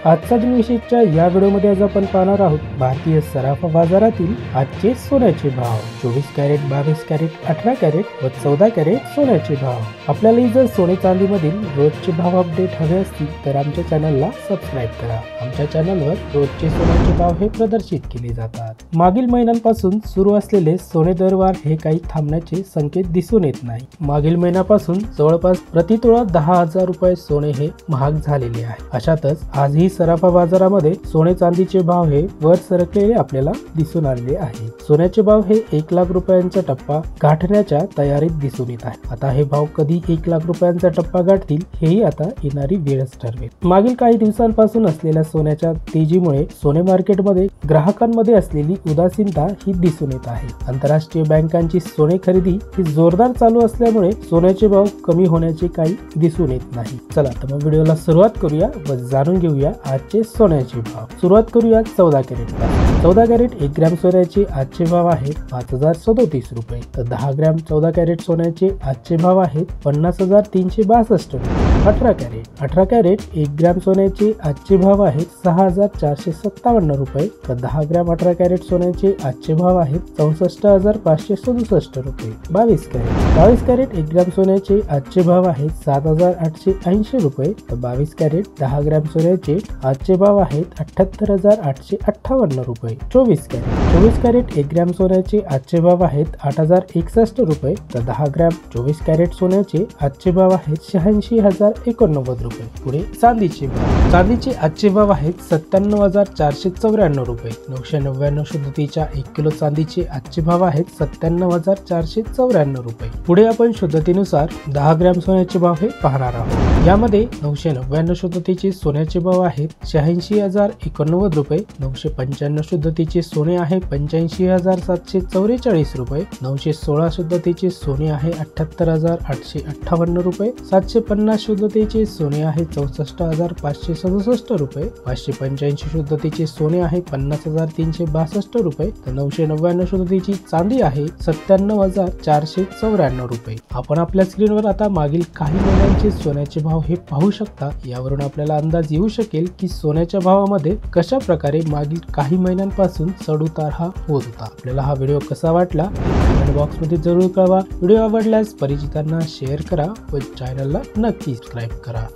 आजचा दिनविशेषच्या या व्हिडिओमध्ये आज आपण पाहणार आहोत भारतीय सराफा बाजारातील आजचे सोन्याचे भाव। 24 कॅरेट, 22 कॅरेट, 18 कॅरेट व 14 कॅरेट सोन्याचे भाव। आपल्याला जर सोने चांदी मधील रोजचे भाव अपडेट हवे असतील तर आमच्या चॅनलला सबस्क्राइब करा। आमच्या चॅनलवर रोजचे सोन्याचे भाव हे प्रदर्शित केले जातात। मागील महिन्यांपासून सुरू असलेले सोने दरवाढ हे काही थांबण्याचे संकेत दिसून येत नाही। मागील महिन्यापासून जवळपास प्रति तोळा 10,000 रुपये सोने हे महाग झालेले आहे। अशातच आजही सराफा बाजारामध्ये सोने चांदीचे भाव हे वर सरकलेले आपल्याला दिसून आलेले आहे। सोन्याचे भाव हे 1 लाख रुपयांचा टप्पा गाठण्याच्या तयारीत दिसून येत आहे। आता हे भाव कधी 1 लाख रुपयांचा टप्पा गाठतील हेही आता येणारी वेळच ठरवेल। मागील काही दिवसांपासून असलेल्या सोन्याच्या तेजीमुळे सोने मार्केटमध्ये ग्राहकांमध्ये असलेली उदासीनता ही दिसून येत आहे। आंतरराष्ट्रीय बँकांची सोने खरेदी ही जोरदार चालू असल्यामुळे सोन्याचे भाव कमी होण्याचे काही दिसून येत नाही। चला तर मग व्हिडिओला सुरुवात करूया व जाणून घेऊया आजचे सोन्याचे भाव। सुरुवात करूया 14 कॅरेट पासून। 14 कॅरेट 1 ग्रॅम सोन्याचे आजचे भाव आहेत 5,037 रुपये। तर 10 ग्रॅम 14 कॅरेट सोन्याचे आजचे भाव आहेत 50,362 रुपये। 18 कॅरेट 1 ग्रॅम सोन्याचे आजचे भाव आहेत 6,457 रुपये। तर 10 ग्रॅम 18 कॅरेट सोन्याचे आजचे भाव आहेत 64,567 रुपये। 22 कॅरेट 1 ग्रॅम सोन्याचे आजचे भाव आहेत 7,880 रुपये। तर 22 कॅरेट 10 ग्रॅम सोन्याचे आजचे भाव आहेत 78,858 रुपये। 24 कॅरेट 1 ग्रॅम सोन्याचे आजचे भाव आहेत 8,061 रुपये। तर 10 ग्रॅम 24 कॅरेट सोन्याचे आजचे भाव आहेत 86,089 रुपये। पुढे चांदीचे भाव। चांदीचे आजचे भाव आहेत 97,494 रुपये। 999 शुद्धतेच्या 1 किलो चांदीचे आजचे भाव आहेत 97,494 रुपये। पुढे आपण शुद्धतेनुसार 10 ग्रॅम सोन्याचे भाव हे पाहणार आहोत। यामध्ये 999 शुद्धतेचे सोन्याचे भाव आहेत 86,089 रुपये। 995 शुद्धतेचे सोने आहे 85,744 रुपये। 916 शुद्धतेचे सोने आहे 78,858 रुपये। 750 शुद्धतेचे सोने आहे 64,567 रुपये। 585 शुद्धतेचे सोने आहे 50,362 रुपये। तर 999 शुद्धतेची चांदी आहे 97,494 रुपये। आपण आपल्या स्क्रीनवर आता मागील काही महिन्यांचे सोन्याचे भाव हे पाहू शकता। यावरून आपल्याला अंदाज येऊ शकेल की सोन्याच्या भावामध्ये कशा प्रकारे मागील काही महिन्यांपासून चढ-उतार हा होत होता। आपल्याला हा व्हिडिओ कसा वाटला कमेंट बॉक्स मध्ये जरूर कळवा। व्हिडिओ आवडल्यास परिचितांना शेअर करा व चॅनलला नक्की सबस्क्राइब करा।